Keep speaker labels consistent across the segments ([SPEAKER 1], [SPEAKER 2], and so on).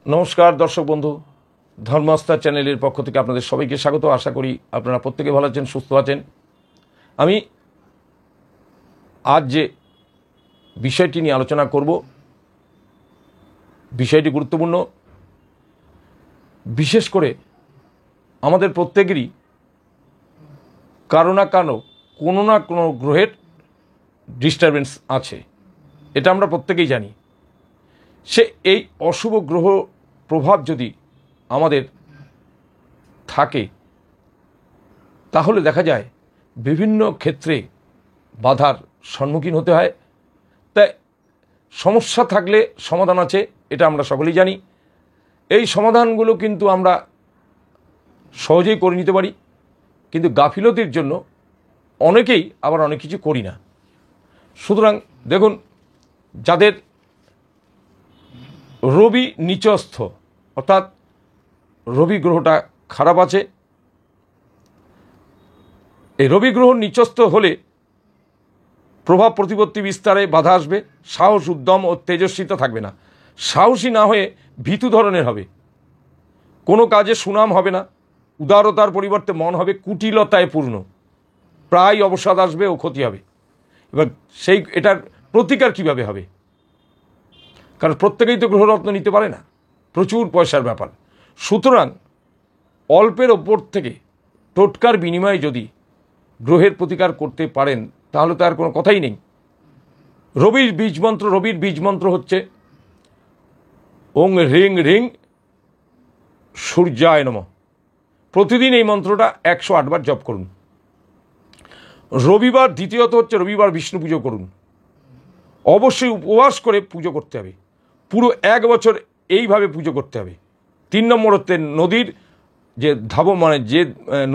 [SPEAKER 1] नमस्कार दर्शक बंधु धर्मास्था चैनल पक्ष থেকে আপনাদের সবাইকে স্বাগত। আশা করি আপনারা প্রত্যেকে ভালো আছেন, সুস্থ আছেন। আমি আজ যে বিষয়টি নিয়ে আলোচনা করব, বিষয়টি গুরুত্বপূর্ণ। বিশেষ করে আমাদের প্রত্যেকেরই কারো না কোনো গ্রহের ডিস্টারবেন্স আছে, এটা আমরা প্রত্যেকেই জানি। সে এই অশুভ গ্রহ প্রভাব যদি আমাদের থাকে তাহলে দেখা যায় বিভিন্ন ক্ষেত্রে বাধার সম্মুখীন হতে হয়। তাই সমস্যা থাকলে সমাধান আছে, এটা আমরা সকলেই জানি। এই সমাধানগুলো কিন্তু আমরা সহজেই করে নিতে পারি, কিন্তু গাফিলতির জন্য অনেকেই আবার অনেক কিছু করি না। সুতরাং দেখুন, যাদের রবি নিচস্থ অর্থাৎ রবি গ্রহটা খারাপ আছে, এই রবি গ্রহ নিচস্থ হলে প্রভাব প্রতিপত্তি বিস্তারে বাধা আসবে, সাহস উদ্যম ও তেজস্বিতা থাকবে না। সাহসী না হয়ে ভীতু ধরনের হবে, কোনো কাজে সুনাম হবে না, উদারতার পরিবর্তে মন হবে কুটিলতায় পূর্ণ, প্রায় অবসাদ আসবে ও ক্ষতি হবে। এবার এটার প্রতিকার কিভাবে হবে? কারণ প্রত্যেকেই তো গ্রহরত্ন নিতে পারে না, প্রচুর পয়সার ব্যাপার। সুতরাং অল্পের ওপর থেকে টোটকার বিনিময়ে যদি গ্রহের প্রতিকার করতে পারেন তাহলে তো আর কোনো কথাই নেই। রবির বীজ মন্ত্র হচ্ছে ওং হ্রিং হ্রিং সূর্যায় নমঃ। প্রতিদিন এই মন্ত্রটা 108 বার জপ করুন। রবিবার দ্বিতীয়ত হচ্ছে রবিবার বিষ্ণু পুজো করুন। অবশ্যই উপবাস করে পুজো করতে হবে, পুরো 1 বছর এইভাবে পুজো করতে হবে। 3 নম্বর হচ্ছে নদীর যে যে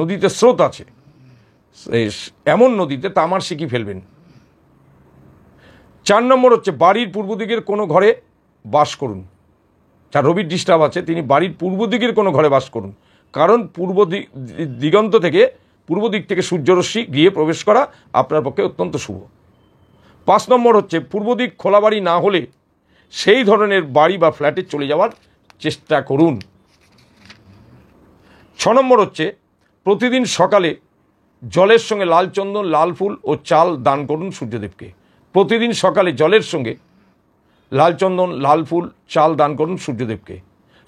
[SPEAKER 1] নদীতে স্রোত আছে এমন নদীতে তামার সিকি ফেলবেন। 4 নম্বর হচ্ছে বাড়ির পূর্ব দিকের কোনো ঘরে বাস করুন। যার রবির ডিস্টার্ব আছে তিনি বাড়ির পূর্ব দিকের কোনো ঘরে বাস করুন, কারণ পূর্ব দিক থেকে সূর্যরশ্মি গৃহে প্রবেশ করা আপনার পক্ষে অত্যন্ত শুভ। 5 নম্বর হচ্ছে পূর্ব দিক খোলা বাড়ি না হলে সেই ধরনের বাড়ি বা ফ্ল্যাটে চলে যাওয়ার চেষ্টা করুন। 6 নম্বর হচ্ছে প্রতিদিন সকালে জলের সঙ্গে লাল চন্দন, লাল ফুল ও চাল দান করুন সূর্যদেবকে। প্রতিদিন সকালে জলের সঙ্গে লাল চন্দন, লাল ফুল, চাল দান করুন সূর্যদেবকে।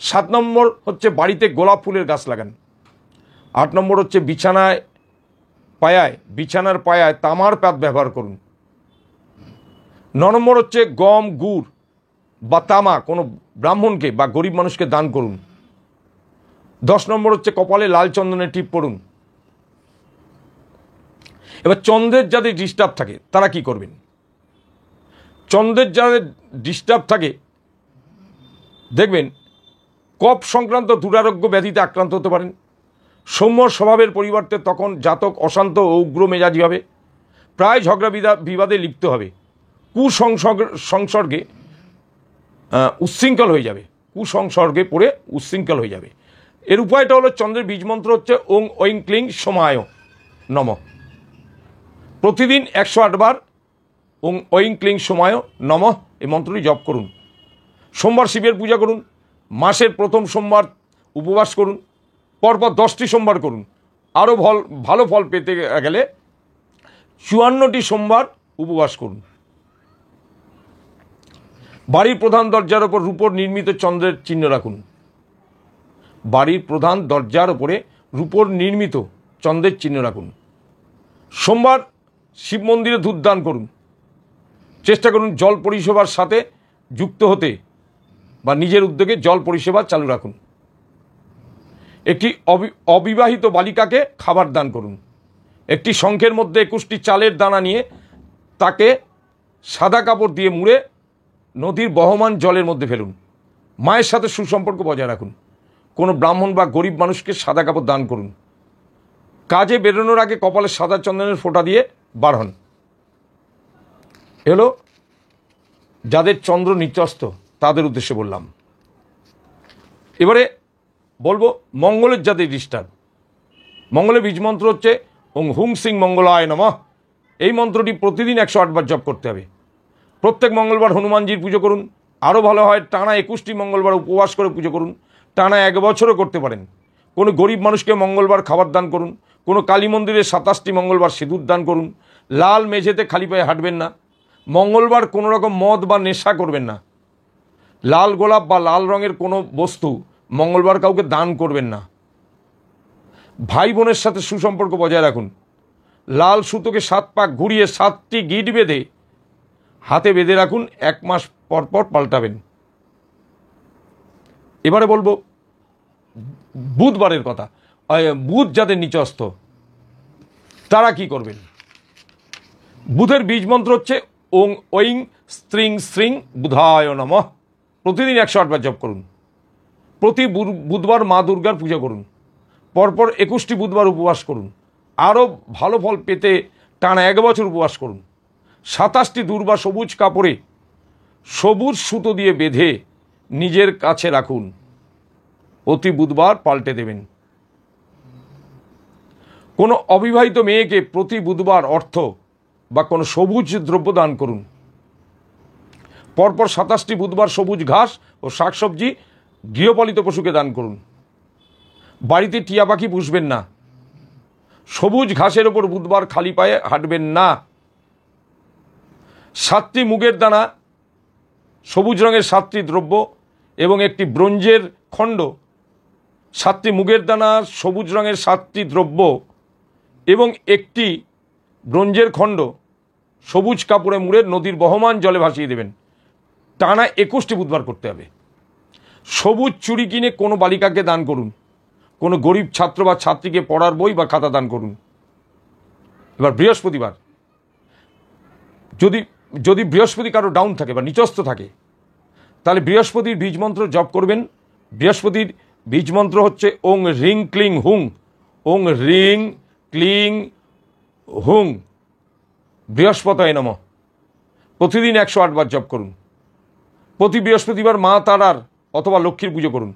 [SPEAKER 1] 7 নম্বর হচ্ছে বাড়িতে গোলাপ ফুলের গাছ লাগান। 8 নম্বর হচ্ছে বিছানার পায়ায় তামার পাত ব্যবহার করুন। 9 নম্বর হচ্ছে গম, গুড় বা তামা কোনো ব্রাহ্মণকে বা গরিব মানুষকে দান করুন। 10 নম্বর হচ্ছে কপালে লাল চন্দনের টিপ পড়ুন। এবার চন্দ্রের যাদের ডিস্টার্ব থাকে তারা কি করবেন? চন্দ্রের যাদের ডিস্টার্ব থাকে দেখবেন কফ সংক্রান্ত দুরারোগ্য ব্যাধিতে আক্রান্ত হতে পারেন। সৌম্য স্বভাবের পরিবর্তে তখন জাতক অশান্ত ও উগ্র মেজাজি হবে, প্রায় ঝগড়া বিবাদে লিপ্ত হবে, কুসংসর্গে উচ্ছৃঙ্খল হয়ে যাবে, কুসংসর্গে পড়ে উচ্ছৃঙ্খল হয়ে যাবে। এর উপায়টা হলো চন্দ্রের বীজ মন্ত্র হচ্ছে ওং ঐং ক্লিং সোমায় নমঃ। প্রতিদিন 108 বার ওং ঐং ক্লিং সোমায় নমঃ এই মন্ত্রটি জপ করুন। সোমবার শিবের পূজা করুন। মাসের প্রথম সোমবার উপবাস করুন। পরপর 10টি সোমবার করুন। আরও ভালো ফল পেতে গেলে 54টি সোমবার উপবাস করুন। বাড়ির প্রধান দরজার ওপর রূপোর নির্মিত চন্দ্রের চিহ্ন রাখুন। বাড়ির প্রধান দরজার ওপরে রূপোর নির্মিত চন্দ্রের চিহ্ন রাখুন। সোমবার শিব মন্দিরে দুধ দান করুন। চেষ্টা করুন জল পরিষেবার সাথে যুক্ত হতে বা নিজের উদ্যোগে জল পরিষেবা চালু রাখুন। একটি অবিবাহিত বালিকাকে খাবার দান করুন। একটি শঙ্খের মধ্যে 21টি চালের দানা নিয়ে তাকে সাদা কাপড় দিয়ে মুড়ে নদীর বহমান জলের মধ্যে ফেলুন। মায়ের সাথে সুসম্পর্ক বজায় রাখুন। কোনো ব্রাহ্মণ বা গরিব মানুষকে সাদা কাপড় দান করুন। কাজে বেরোনোর আগে কপালে সাদা চন্দনের ফোঁটা দিয়ে বার হন। এলো যাদের চন্দ্র নিচস্থ তাদের উদ্দেশ্যে বললাম। এবারে বলবো মঙ্গলের যাদের ডিস্টার্ব, মঙ্গলের বীজ মন্ত্র হচ্ছে ওং হুং সিং মঙ্গলায় নমঃ। এই মন্ত্রটি প্রতিদিন 108 বার জপ করতে হবে। প্রত্যেক মঙ্গলবার হনুমানজির পুজো করুন। আরও ভালো হয় টানা 21টি মঙ্গলবার উপবাস করে পুজো করুন, টানা 1 বছরও করতে পারেন। কোনো গরিব মানুষকে মঙ্গলবার খাবার দান করুন, কোনো কালী মন্দিরে 27টি মঙ্গলবার সিঁদুর দান করুন, লাল মেঝেতে খালি পায়ে হাঁটবেন না, মঙ্গলবার কোনো রকম মদ বা নেশা করবেন না, লাল গোলাপ বা লাল রঙের কোনো বস্তু মঙ্গলবার কাউকে দান করবেন না। ভাই বোনের সাথে সুসম্পর্ক বজায় রাখুন, লাল সুতোকে 7 পাক ঘুরিয়ে 7টি গিট বেঁধে হাতে বেঁধে রাখুন, 1 মাস পর পর পাল্টাবেন। এবারে বলবো বুধবারের কথা। বুধ যাদের নিচস্থ তারা কি করবেন? বুধের বীজ মন্ত্র হচ্ছে ওং ঐং স্ত্রিং শ্রিং বুধায় নমঃ। প্রতিদিন 108 বার জপ করুন। প্রতি বুধবার মা দুর্গার পূজা করুন। পরপর 21টি বুধবার উপবাস করুন। আরও ভালো ফল পেতে টানা 1 বছর উপবাস করুন। 27টি দূর্বা সবুজ কাপড়ে সবুজ সুতো দিয়ে বেঁধে নিজের কাছে রাখুন, প্রতি বুধবার পাল্টে দেবেন। কোনো অবিবাহিত মেয়েকে প্রতি বুধবার অর্থ বা কোনো সবুজ দ্রব্য দান করুন। পরপর 27টি বুধবার সবুজ ঘাস ও শাকসবজি গৃহপালিত পশুকে দান করুন। বাড়িতে টিয়া পাখি পুষবেন না। সবুজ ঘাসের ওপর বুধবার খালি পায়ে হাঁটবেন না। 7টি মুগের দানা, সবুজ রঙের 7টি দ্রব্য এবং একটি ব্রোঞ্জের খণ্ড, 7টি মুগের দানা, সবুজ রঙের 7টি দ্রব্য এবং একটি ব্রোঞ্জের খণ্ড সবুজ কাপড়ে মুড়ে নদীর বহমান জলে ভাসিয়ে দেবেন। টানা 21টি বুধবার করতে হবে। সবুজ চুড়ি কিনে কোনো বালিকাকে দান করুন। কোনো গরিব ছাত্র বা ছাত্রীকে পড়ার বই বা খাতা দান করুন। এবার বৃহস্পতিবার, যদি বৃহস্পতি কারো ডাউন থাকে বা নিচস্থ থাকে তাহলে বৃহস্পতির বীজ মন্ত্র জপ করবেন। বৃহস্পতির বীজ মন্ত্র হচ্ছে ওং রিং ক্লিং হুং, ওং রিং ক্লিং হুং বৃহস্পতায় নমঃ। প্রতিদিন 108 বার জপ করুন। প্রতি বৃহস্পতিবার মা তারার অথবা লক্ষ্মীর পুজো করুন।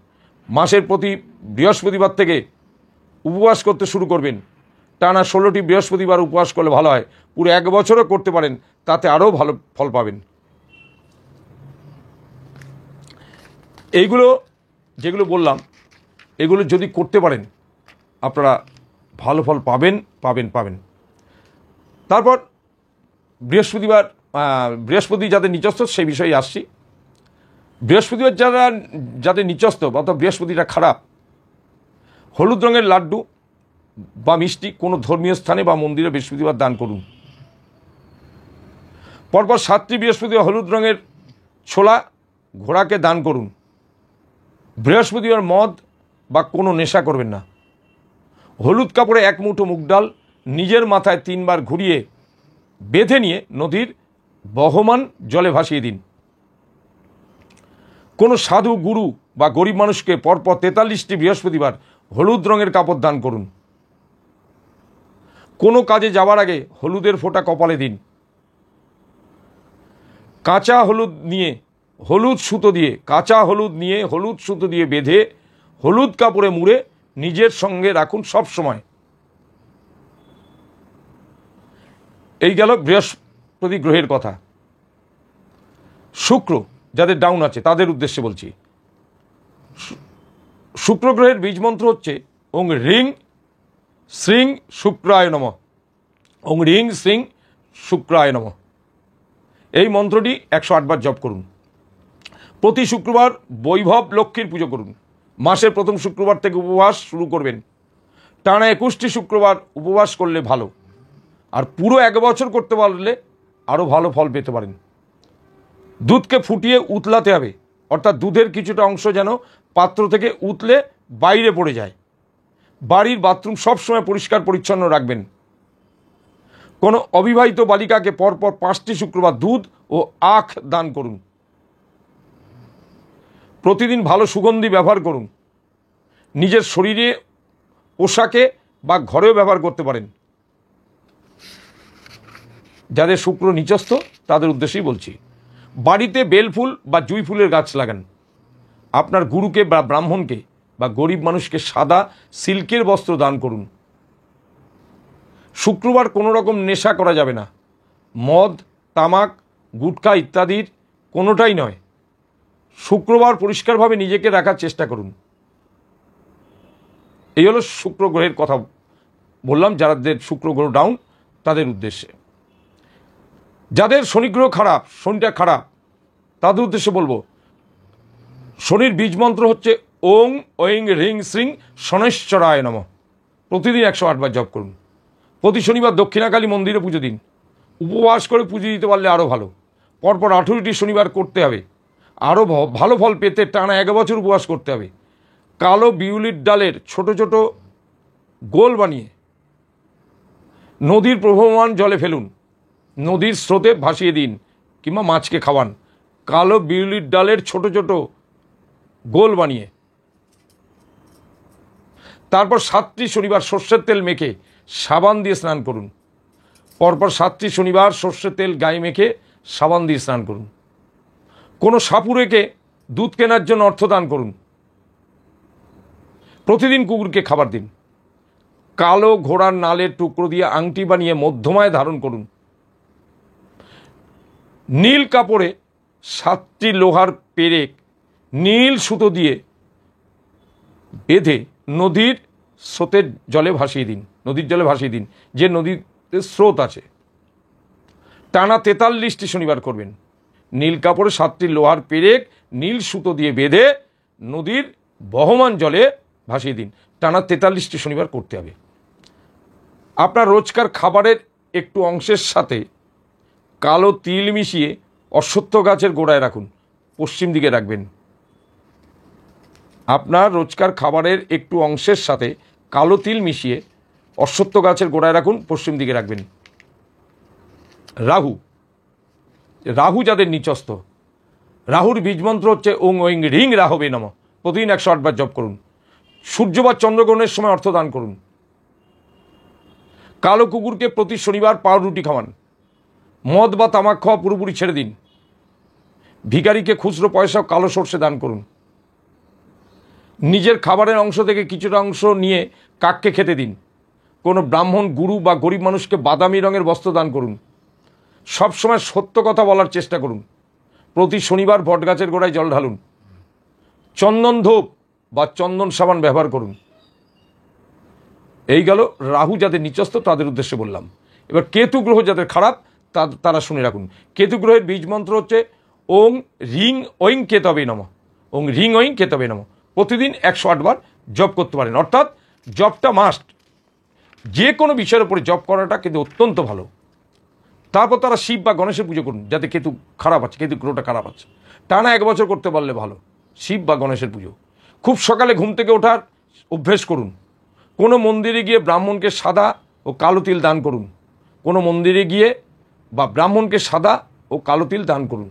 [SPEAKER 1] মাসের প্রতি বৃহস্পতিবার থেকে উপবাস করতে শুরু করবেন। টানা 16টি বৃহস্পতিবার উপবাস করলে ভালো হয়। পুরো 1 বছরও করতে পারেন, তাতে আরও ভালো ফল পাবেন। এইগুলো যেগুলো বললাম এগুলো যদি করতে পারেন আপনারা ভালো ফল পাবেন। তারপর বৃহস্পতি যাদের নিচস্থ সেই বিষয়ে আসছি। বৃহস্পতিবার যাদের নিচস্থ অর্থাৎ বৃহস্পতিটা খারাপ, হলুদ রঙের লাড্ডু বা মিষ্টি কোনো ধর্মীয় স্থানে বা মন্দিরে বৃহস্পতিবার দান করুন। পরপর 7টি বৃহস্পতিবার হলুদ রঙের ছোলা ঘোড়াকে দান করুন। বৃহস্পতিবার মদ বা কোনো নেশা করবেন না। হলুদ কাপড়ে 1 মুঠো মুগ ডাল নিজের মাথায় 3 বার ঘুরিয়ে বেঁধে নিয়ে নদীর বহমান জলে ভাসিয়ে দিন। কোনো সাধু গুরু বা গরিব মানুষকে পরপর 43টি বৃহস্পতিবার হলুদ রঙের কাপড় দান করুন। কোনো কাজে যাওয়ার আগে হলুদের ফোঁটা কপালে দিন। কাঁচা হলুদ নিয়ে হলুদ সুতো দিয়ে বেঁধে হলুদ কাপড়ে মুড়ে নিজের সঙ্গে রাখুন সব সময়। এই গেল বৃহস্পতি গ্রহের কথা। শুক্র যাদের ডাউন আছে তাদের উদ্দেশ্যে বলছি। শুক্র গ্রহের বীজ মন্ত্র হচ্ছে ওং রিং শ্রিং শুক্রায় নমঃ, ওং রিং শ্রিং শুক্রায় নমঃ। এই মন্ত্রটি 108 বার জপ করুন। প্রতি শুক্রবার বৈভব লক্ষ্মীর পুজো করুন। মাসের প্রথম শুক্রবার থেকে উপবাস শুরু করবেন। টানা 21টি শুক্রবার উপবাস করলে ভালো, আর পুরো 1 বছর করতে পারলে আরও ভালো ফল পেতে পারেন। দুধকে ফুটিয়ে উতলাতে হবে, অর্থাৎ দুধের কিছুটা অংশ যেন পাত্র থেকে উতলে বাইরে পড়ে যায়। বাড়ির বাথরুম সবসময় পরিষ্কার পরিচ্ছন্ন রাখবেন। কোনো অবিবাহিত বালিকাকে পরপর 5টি শুক্রবার দুধ ও আখ দান করুন। প্রতিদিন ভালো সুগন্ধি ব্যবহার করুন। নিজের শরীরে, পোশাকে বা ঘরেও ব্যবহার করতে পারেন। যাদের শুক্র নিচস্থ তাদের উদ্দেশ্যেই বলছি। বাড়িতে বেলফুল বা জুঁই ফুলের গাছ লাগান। আপনার গুরুকে বা ব্রাহ্মণকে বা গরিব মানুষকে সাদা সিল্কের বস্ত্র দান করুন। শুক্রবার কোনো রকম নেশা করা যাবে না। মদ, তামাক, গুটখা ইত্যাদির কোনোটাই নয়। শুক্রবার পরিষ্কারভাবে নিজেকে রাখার চেষ্টা করুন। এই হলো শুক্র গ্রহের কথা বললাম, যাদের শুক্র গ্রহ ডাউন তাদের উদ্দেশ্যে। যাদের শনি গ্রহ খারাপ, শনিটা খারাপ, তাদের উদ্দেশ্যে বলবো শনির বীজ মন্ত্র হচ্ছে ওং ঐং হ্রিং শ্রিং শনৈশ্চরায় নমঃ। প্রতিদিন 108 বার জপ করুন। প্রতি শনিবার দক্ষিণাকালী মন্দিরে পুজো দিন। উপবাস করে পুজো দিতে পারলে আরও ভালো। পরপর 18টি শনিবার করতে হবে। আরও ভালো ফল পেতে টানা 1 বছর উপবাস করতে হবে। কালো বিউলির ডালের ছোট ছোট গোল বানিয়ে নদীর প্রবহমান জলে ফেলুন, নদীর স্রোতে ভাসিয়ে দিন, কিংবা মাছকে খাওয়ান। কালো বিউলির ডালের ছোট ছোট গোল বানিয়ে তারপর 7টি শনিবার সর্ষের তেল মেখে সাবান দিয়ে স্নান করুন। পরপর 7টি শনিবার সর্ষের তেল গায়ে মেখে সাবান দিয়ে স্নান করুন। কোনো সাপুড়েকে দুধ কেনার জন্য অর্থ দান করুন। প্রতিদিন কুকুরকে খাবার দিন। কালো ঘোড়ার নালের টুকরো দিয়ে আংটি বানিয়ে মধ্যমায় ধারণ করুন। নীল কাপড়ে 7টি লোহার পেরেক নীল সুতো দিয়ে বেঁধে নদীর স্রোতের জলে ভাসিয়ে দিন, নদীর জলে ভাসিয়ে দিন, যে নদীতে স্রোত আছে। টানা 43টি শনিবার করবেন। নীল কাপড়ে 7টি লোহার পেরেক নীল সুতো দিয়ে বেঁধে নদীর বহমান জলে ভাসিয়ে দিন। টানা 43টি শনিবার করতে হবে। আপনার রোজকার খাবারের একটু অংশের সাথে কালো তিল মিশিয়ে অশ্বত্থ গাছের গোড়ায় রাখুন, পশ্চিম দিকে রাখবেন। আপনার রোজকার খাবারের একটু অংশের সাথে কালো তিল মিশিয়ে অশ্বত্থ গাছের গোড়ায় রাখুন, পশ্চিম দিকে রাখবেন। রাহু যাদের নিচস্থ, রাহুর বীজমন্ত্র হচ্ছে ওং ঐং হ্রিং রাহবে নমঃ। প্রতিদিন 108 বার জপ করুন। সূর্য বা চন্দ্রগ্রহণের সময় অর্থ দান করুন। কালো কুকুরকে প্রতি শনিবার পাউরুটি খাওয়ান। মদ বা তামাক খাওয়া পুরোপুরি ছেড়ে দিন। ভিখারিকে খুচরো পয়সা কালো সর্ষে দান করুন। নিজের খাবারের অংশ থেকে কিছুটা অংশ নিয়ে কাককে খেতে দিন। কোনো ব্রাহ্মণ, গুরু বা গরিব মানুষকে বাদামি রঙের বস্ত্র দান করুন। সবসময় সত্য কথা বলার চেষ্টা করুন। প্রতি শনিবার বটগাছের গোড়ায় জল ঢালুন। চন্দন ধূপ বা চন্দন সাবান ব্যবহার করুন। এই গেল রাহু যাদের নিচস্থ তাদের উদ্দেশ্যে বললাম। এবার কেতু গ্রহ যাদের খারাপ তারা শুনে রাখুন। কেতু গ্রহের বীজ মন্ত্র হচ্ছে ওং হ্রিং ঐং কেতবে নমঃ। ওং হ্রিং ঐং কেতবে নমঃ। প্রতিদিন 108 বার জপ করতে পারেন। অর্থাৎ জপটা মাস্ট। যে কোনো বিষয়ের উপরে জপ করাটা কিন্তু অত্যন্ত ভালো। তারপর তারা শিব বা গণেশের পুজো করুন, যাতে কেতু খারাপ আছে, কেতু গ্রহটা খারাপ আছে। টানা 1 বছর করতে পারলে ভালো। শিব বা গণেশের পুজো। খুব সকালে ঘুম থেকে ওঠার অভ্যেস করুন। কোনো মন্দিরে গিয়ে ব্রাহ্মণকে সাদা ও কালো তিল দান করুন। কোনো মন্দিরে গিয়ে বা ব্রাহ্মণকে সাদা ও কালো তিল দান করুন।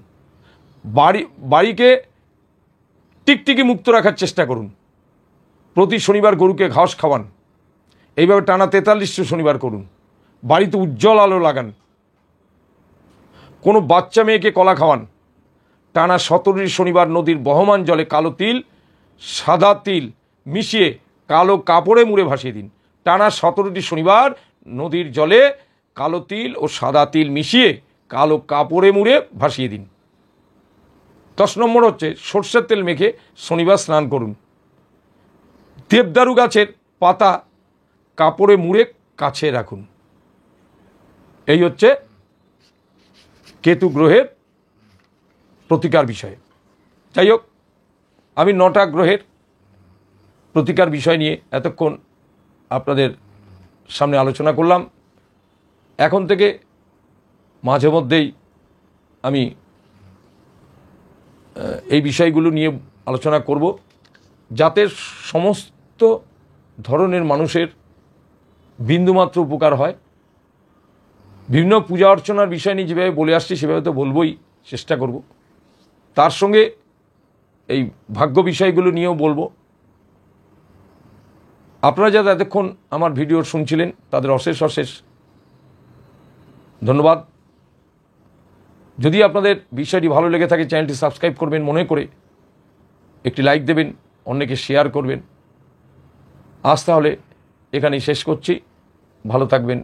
[SPEAKER 1] বাড়িকে টিকটিকি মুক্ত রাখার চেষ্টা করুন। প্রতি শনিবার গরুকে ঘাস খাওয়ান। এইভাবে টানা 43টি শনিবার করুন। বাড়িতে উজ্জ্বল আলো লাগান। কোনো বাচ্চা মেয়েকে কলা খাওয়ান। টানা 17টি শনিবার নদীর বহমান জলে কালো তিল, সাদা তিল মিশিয়ে কালো কাপড়ে মুড়ে ভাসিয়ে দিন। টানা 17টি শনিবার নদীর জলে কালো তিল ও সাদা তিল মিশিয়ে কালো কাপড়ে মুড়ে ভাসিয়ে দিন। 10 নম্বর হচ্ছে সর্ষের তেল মেখে শনিবার স্নান করুন। দেবদারু গাছের পাতা কাপড়ে মুড়ে কাছে রাখুন। এই হচ্ছে কেতু গ্রহের প্রতিকার বিষয়। যাই হোক, আমি 9টা গ্রহের প্রতিকার বিষয় নিয়ে এতক্ষণ আপনাদের সামনে আলোচনা করলাম। এখন থেকে মাঝে মধ্যেই আমি এই বিষয়গুলো নিয়ে আলোচনা করব, যাতে সমস্ত ধরনের মানুষের বিন্দুমাত্র উপকার হয়। বিভিন্ন পূজা অর্চনার বিষয় নিয়ে যেভাবে বলে আসছি সেভাবে তো বলবই, চেষ্টা করব। তার সঙ্গে এই ভাগ্য বিষয়গুলো নিয়েও বলবো। আপনারা যারা এতক্ষণ আমার ভিডিও শুনছিলেন তাদের অশেষ অশেষ ধন্যবাদ। যদি আপনাদের বিষয়টি ভালো লেগে থাকে চ্যানেলটি সাবস্ক্রাইব করবেন, মনে করে একটি লাইক দেবেন, অন্যকে শেয়ার করবেন। আজ তাহলে এখানেই শেষ করছি। ভালো থাকবেন।